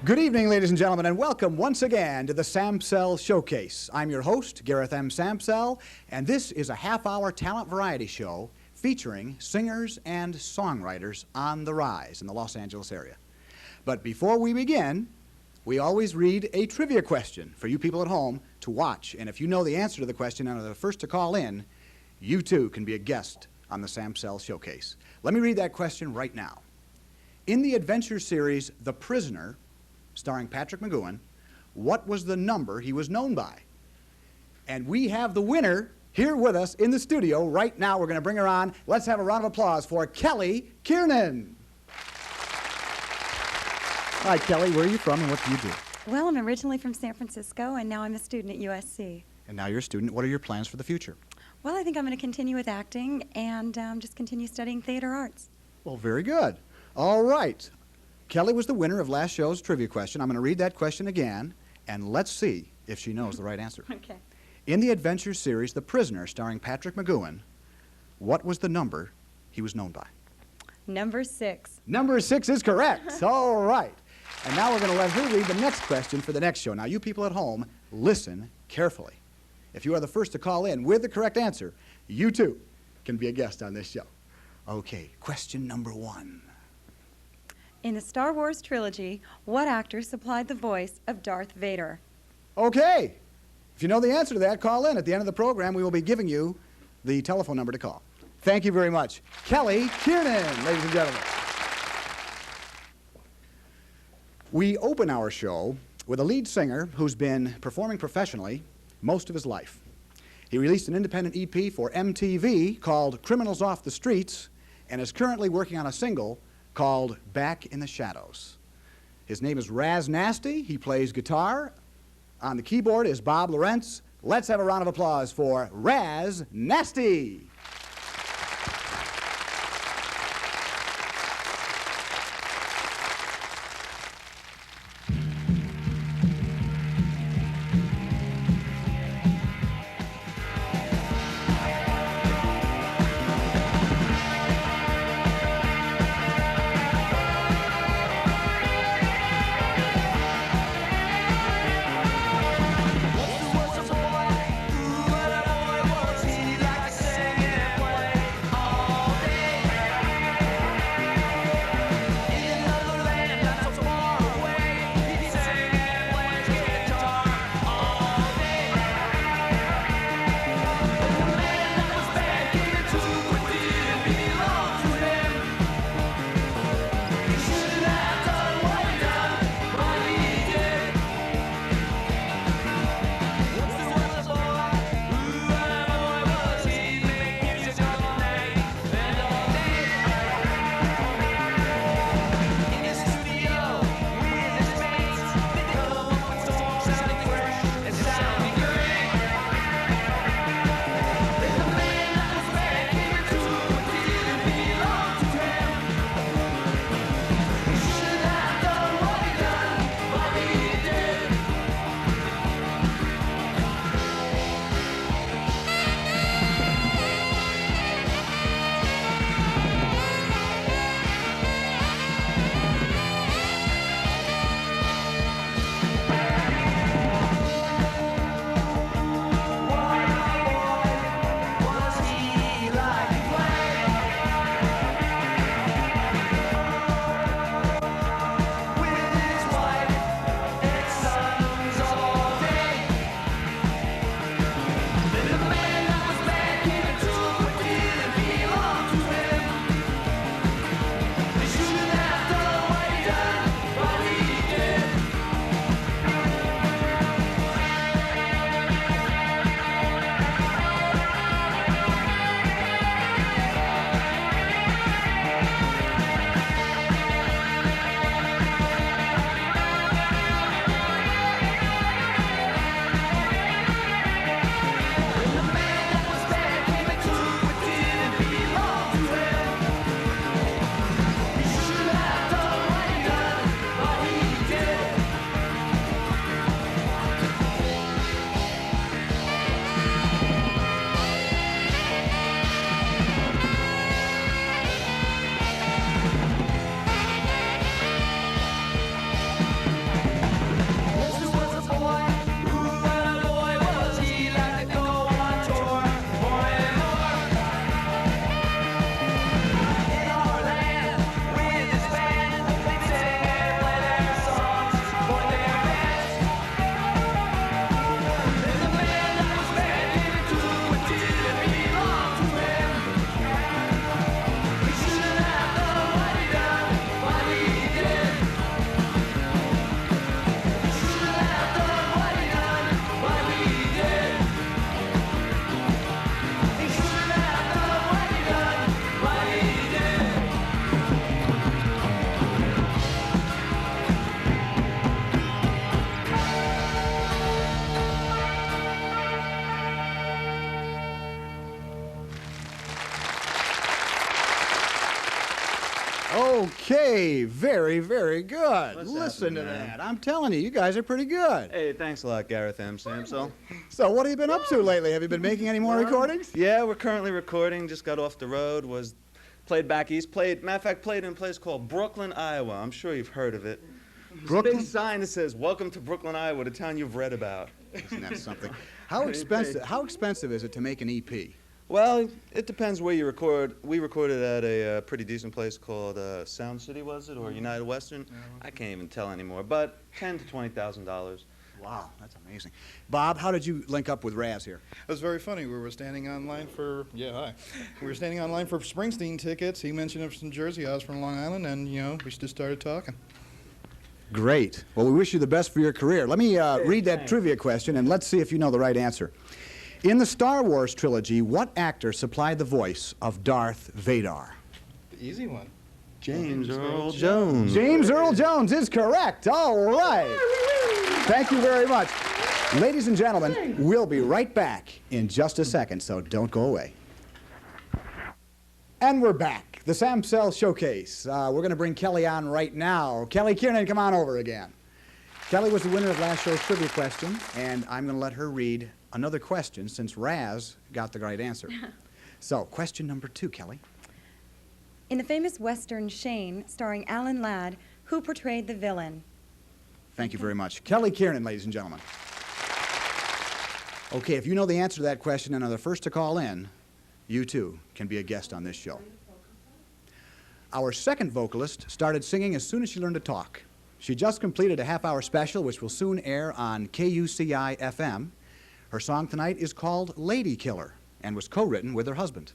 Good evening, ladies and gentlemen, and welcome once again to the Sampsell Showcase. I'm your host, Gareth M. Sampsell, and this is a half-hour talent variety show featuring singers and songwriters on the rise in the Los Angeles area. But before we begin, we always read a trivia question for you people at home to watch. And if you know the answer to the question and are the first to call in, you too can be a guest on the Sampsell Showcase. Let me read that question right now. In the adventure series The Prisoner, starring Patrick McGowan, what was the number he was known by? And we have the winner here with us in the studio right now. We're going to bring her on. Let's have a round of applause for Kelly Kiernan. Hi, Kelly. Where are you from and what do you do? Well, I'm originally from San Francisco, and now I'm a student at USC. And now you're a student. What are your plans for the future? Well, I think I'm going to continue with acting and just continue studying theater arts. Well, very good. All right. Kelly was the winner of last show's trivia question. I'm going to read that question again, and let's see if she knows the right answer. Okay. In the adventure series The Prisoner, starring Patrick McGowan, what was the number he was known by? Number 6. Number 6 is correct. All right. And now we're going to let her read the next question for the next show. Now, you people at home, listen carefully. If you are the first to call in with the correct answer, you too can be a guest on this show. Okay, question number 1. In the Star Wars trilogy, what actor supplied the voice of Darth Vader? Okay. If you know the answer to that, call in. At the end of the program, we will be giving you the telephone number to call. Thank you very much. Kelly Kiernan, ladies and gentlemen. We open our show with a lead singer who's been performing professionally most of his life. He released an independent EP for MTV called Criminals Off the Streets and is currently working on a single called Back in the Shadows. His name is Raz Nasty. He plays guitar. On the keyboard is Bob Lawrence. Let's have a round of applause for Raz Nasty. What's the worst of a boy? Ooh, what a boy was he like to say? Okay, very, very good. What's Listen to happening, man? that. I'm telling you, you guys are pretty good. Hey, thanks a lot, Gareth M. Sampsell. So what have you been up to lately? Have you been making any more recordings? Yeah, we're currently recording. Just got off the road. Played back east. Matter of fact, played in a place called Brooklyn, Iowa. I'm sure you've heard of it. There's a Brooklyn? big sign that says, "Welcome to Brooklyn, Iowa," the town you've read about. Isn't that something? How expensive is it to make an E EP? Well, it depends where you record. We recorded at a pretty decent place called Sound City, was it, or United Western? I can't even tell anymore. But $10,000 to $20,000. Wow, that's amazing. Bob, how did you link up with Raz here? It was very funny. We were standing online for, We were standing online for Springsteen tickets. He mentioned it was from Jersey. I was from Long Island, and, we just started talking. Great. Well, we wish you the best for your career. Let me read that trivia question, and let's see if you know the right answer. In the Star Wars trilogy, what actor supplied the voice of Darth Vader? The easy one. James Earl Jones. James Earl Jones is correct. All right. Thank you very much. Ladies and gentlemen, we'll be right back in just a second, so don't go away. And we're back. The Sampsell Showcase. We're going to bring Kelly on right now. Kelly Kiernan, come on over again. Kelly was the winner of last show's trivia question, and I'm going to let her read another question since Raz got the right answer. So, question number 2, Kelly. In the famous Western Shane, starring Alan Ladd, who portrayed the villain? Thank you very much. Kelly Kiernan, ladies and gentlemen. Okay, if you know the answer to that question and are the first to call in, you too can be a guest on this show. Our second vocalist started singing as soon as she learned to talk. She just completed a half-hour special, which will soon air on KUCI-FM. Her song tonight is called Lady Killer and was co-written with her husband.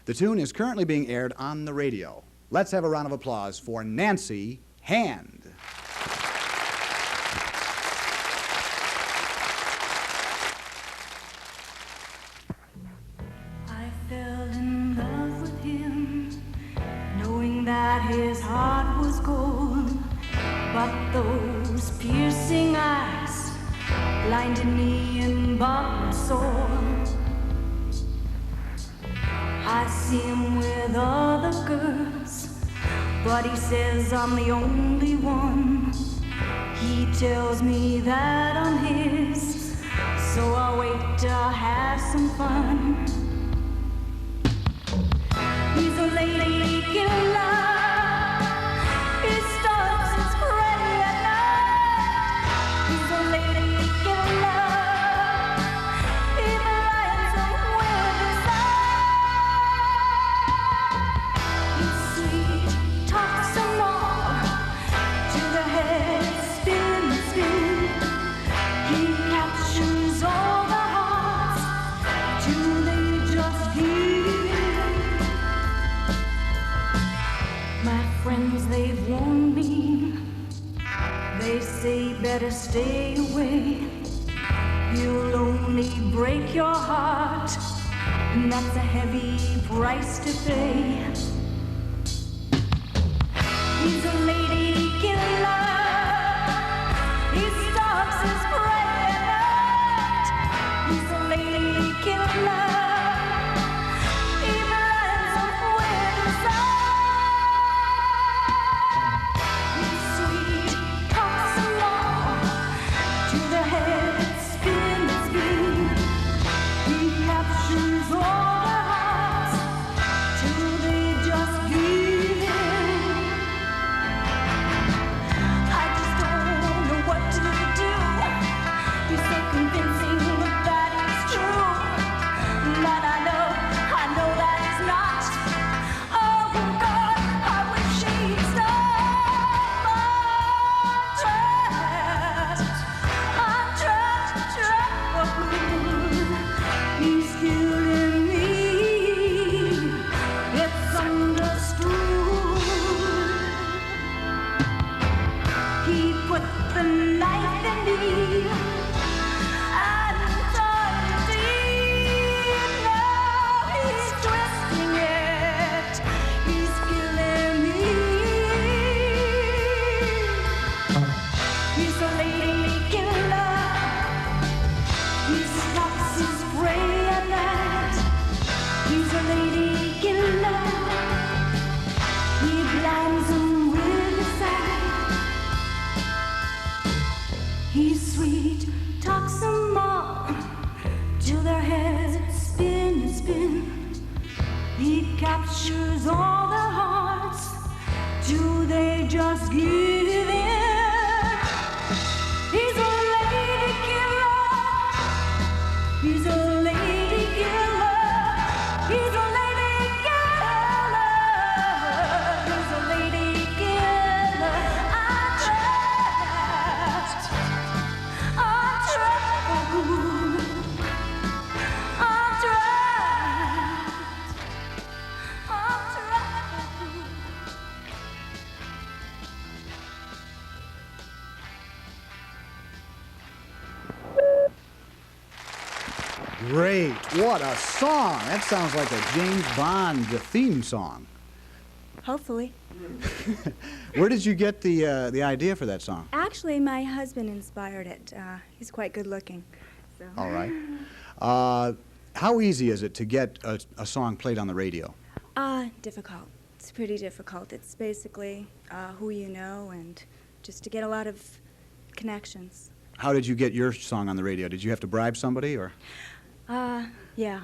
The tune is currently being aired on the radio. Let's have a round of applause for Nancy Hand. I fell in love with him, knowing that his heart was gold, but those piercing eyes blinded me and bought my soul. I see him with other girls, but he says I'm the only one. He tells me that I'm his, so I'll wait to have some fun. He's a lady killer. He starts his prey at night. He's a lady killer. He blinds them with his eyes. He's sweet, talks them all till their heads spin. He captures all the hearts till they just give. My friends, they've warned me. They say better stay away. You'll only break your heart, and that's a heavy price to pay. He's a lady killer. He stalks his prey at night. He's a lady killer. He blinds them with his eyes. He's sweet, talks them all till their heads spin. He captures all their hearts till they just give in. captures all their hearts. Do they just give in? He's a lady killer. He's a lady killer. He's a lady killer. He's a lady killer. I'm trapped. I'm trapped. I'm trapped. I'm trapped. Great. What a song. That sounds like a James Bond theme song. Hopefully. Where did you get the idea for that song? Actually, my husband inspired it. He's quite good looking. So. All right. How easy is it to get a song played on the radio? Difficult. It's pretty difficult. It's basically who you know and just to get a lot of connections. How did you get your song on the radio? Did you have to bribe somebody, or? Yeah.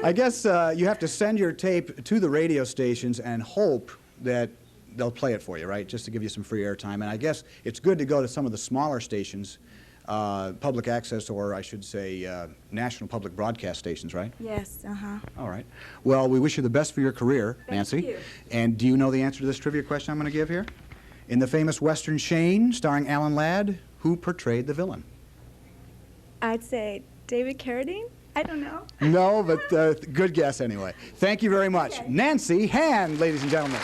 I guess you have to send your tape to the radio stations and hope that they'll play it for you, right? Just to give you some free airtime. And I guess it's good to go to some of the smaller stations, public access, or I should say national public broadcast stations, right? Yes, All right. Well, we wish you the best for your career, Thank Nancy. you. And do you know the answer to this trivia question I'm going to give here? In the famous Western Shane, starring Alan Ladd, who portrayed the villain? I'd say David Carradine? I don't know. No, but good guess anyway. Thank you very much. Okay. Nancy Hand, ladies and gentlemen.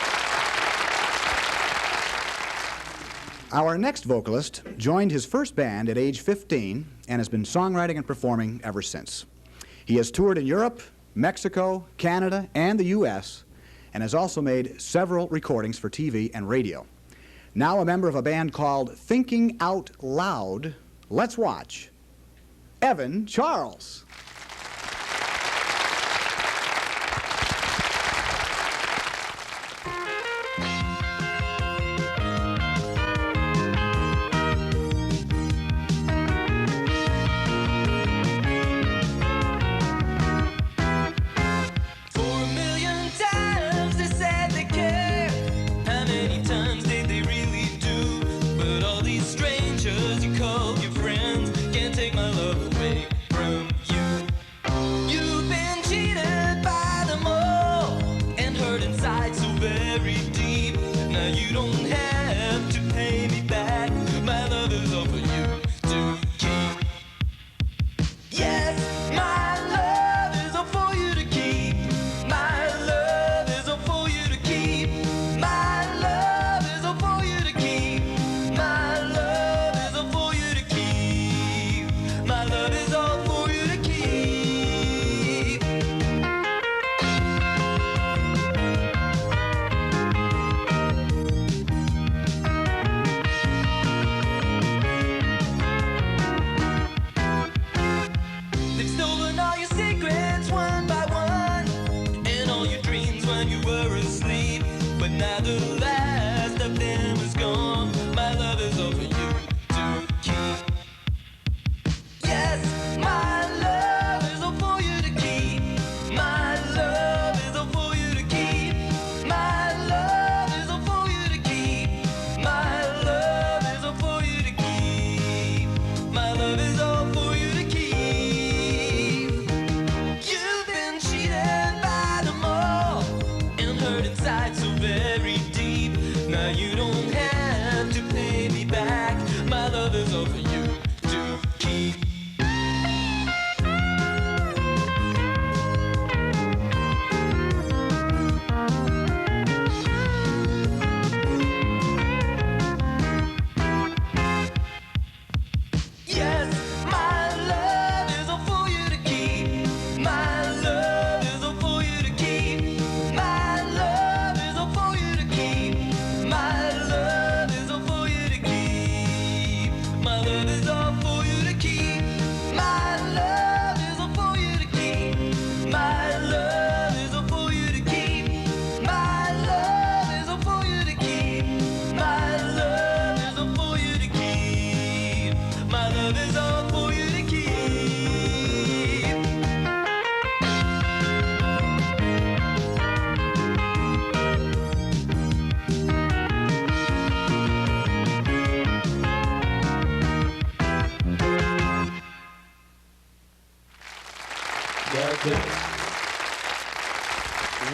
Our next vocalist joined his first band at age 15 and has been songwriting and performing ever since. He has toured in Europe, Mexico, Canada, and the U.S., and has also made several recordings for TV and radio. Now a member of a band called Thinking Out Loud, let's watch Evan Charles. Inside so very deep.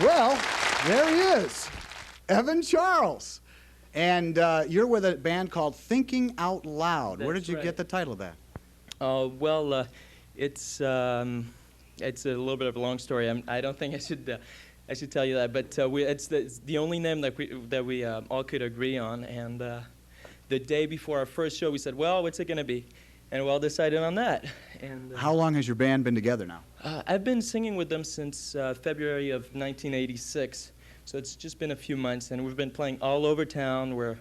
Well, there he is, Evan Charles. And you're with a band called Thinking Out Loud. Where did That's you right. get the title of that? It's a little bit of a long story. I don't think I should tell you that, but it's the only name that we all could agree on. And the day before our first show, we said, well, what's it going to be? And we all decided on that. And How long has your band been together now? I've been singing with them since February of 1986, so it's just been a few months, and we've been playing all over town. We're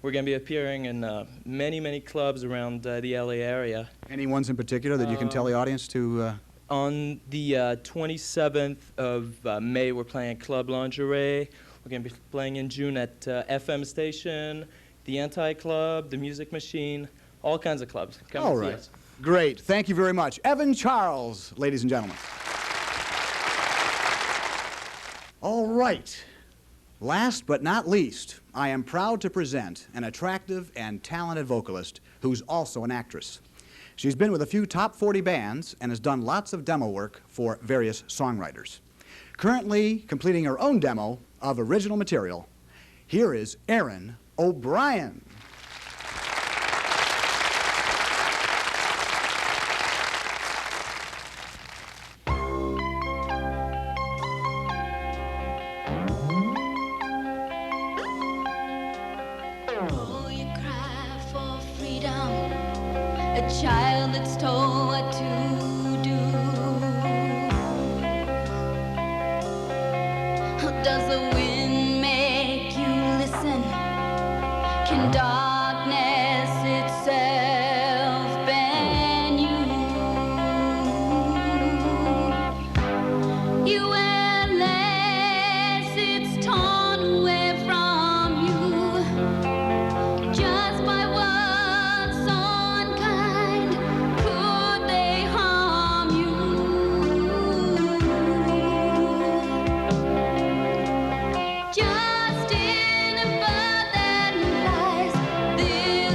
going to be appearing in many clubs around the LA area. Any ones in particular that you can tell the audience to? On the 27th of May, we're playing at Club Lingerie. We're going to be playing in June at FM Station, the Anti-Club, the Music Machine, all kinds of clubs. Come All and see right. us. Great. Thank you very much. Evan Charles, ladies and gentlemen. All right. Last but not least, I am proud to present an attractive and talented vocalist who's also an actress. She's been with a few top 40 bands and has done lots of demo work for various songwriters. Currently completing her own demo of original material, here is Erin O'Brien. Oh, you cry for freedom, a child that's told what to do. How does the wind make you listen? Can darkness itself bend you? You unless it's torn away from you. Just by words so unkind, could they harm you? Just in a bird that lies, this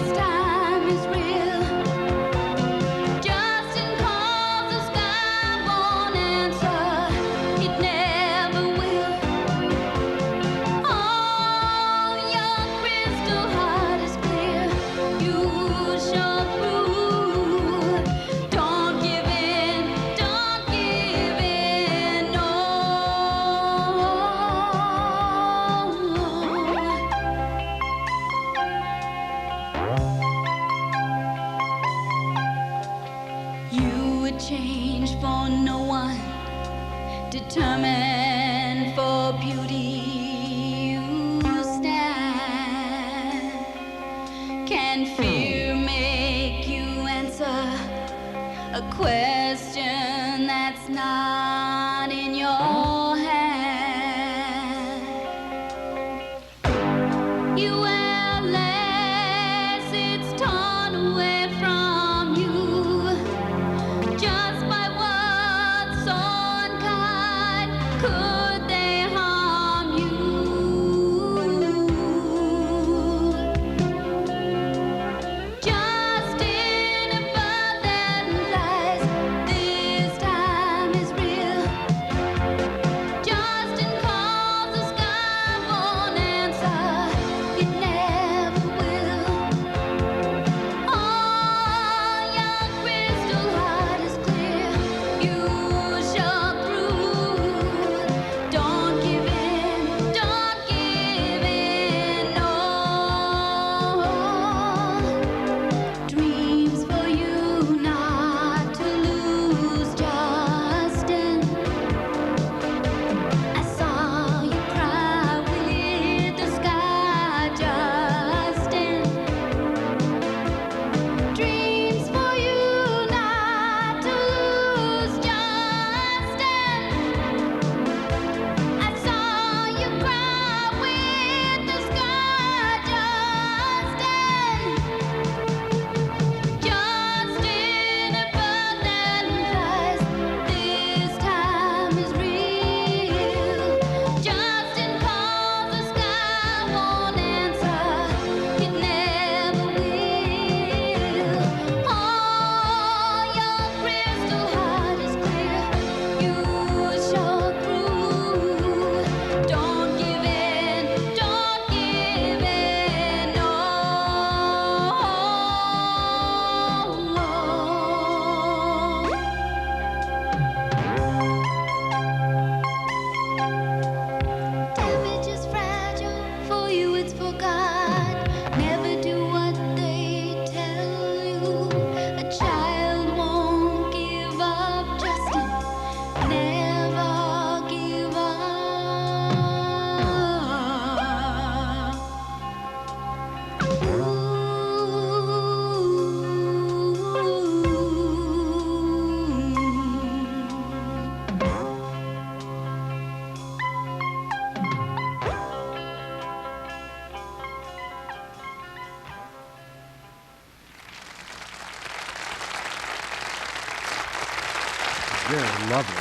Very lovely.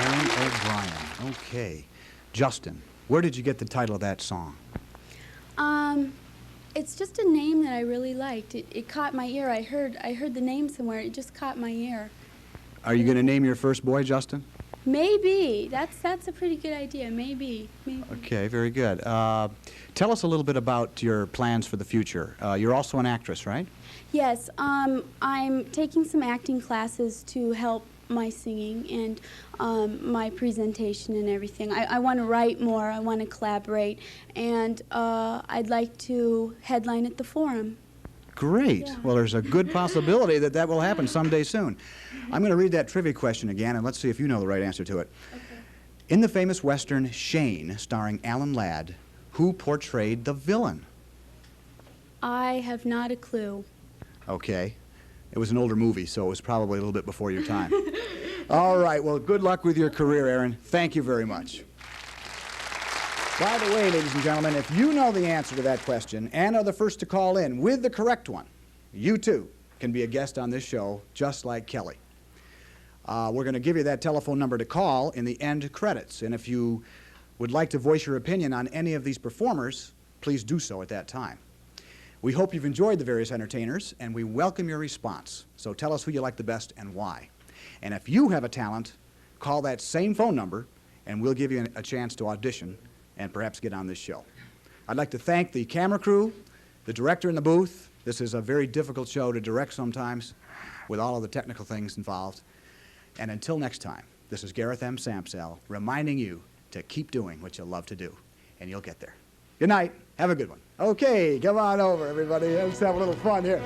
Aaron O'Brien. Okay. Justin, where did you get the title of that song? It's just a name that I really liked. It caught my ear. I heard the name somewhere. It just caught my ear. Are you going to name your first boy Justin? Maybe. That's a pretty good idea. Maybe. Okay, very good. Tell us a little bit about your plans for the future. You're also an actress, right? Yes. I'm taking some acting classes to help my singing and my presentation and everything. I want to write more. I want to collaborate, and I'd like to headline at the Forum. Great. Yeah. Well, there's a good possibility that that will happen someday soon. I'm going to read that trivia question again, and let's see if you know the right answer to it. Okay. In the famous Western Shane, starring Alan Ladd, who portrayed the villain? I have not a clue. Okay. It was an older movie, so it was probably a little bit before your time. All right. Well, good luck with your career, Aaron. Thank you very much. By the way, ladies and gentlemen, if you know the answer to that question and are the first to call in with the correct one, you too can be a guest on this show, just like Kelly. We're going to give you that telephone number to call in the end credits. And if you would like to voice your opinion on any of these performers, please do so at that time. We hope you've enjoyed the various entertainers, and we welcome your response. So tell us who you like the best and why. And if you have a talent, call that same phone number, and we'll give you a chance to audition and perhaps get on this show. I'd like to thank the camera crew, the director in the booth. This is a very difficult show to direct sometimes with all of the technical things involved. And until next time, this is Gareth M. Sampsell reminding you to keep doing what you love to do, and you'll get there. Good night. Have a good one. Okay, come on over, everybody. Let's have a little fun here.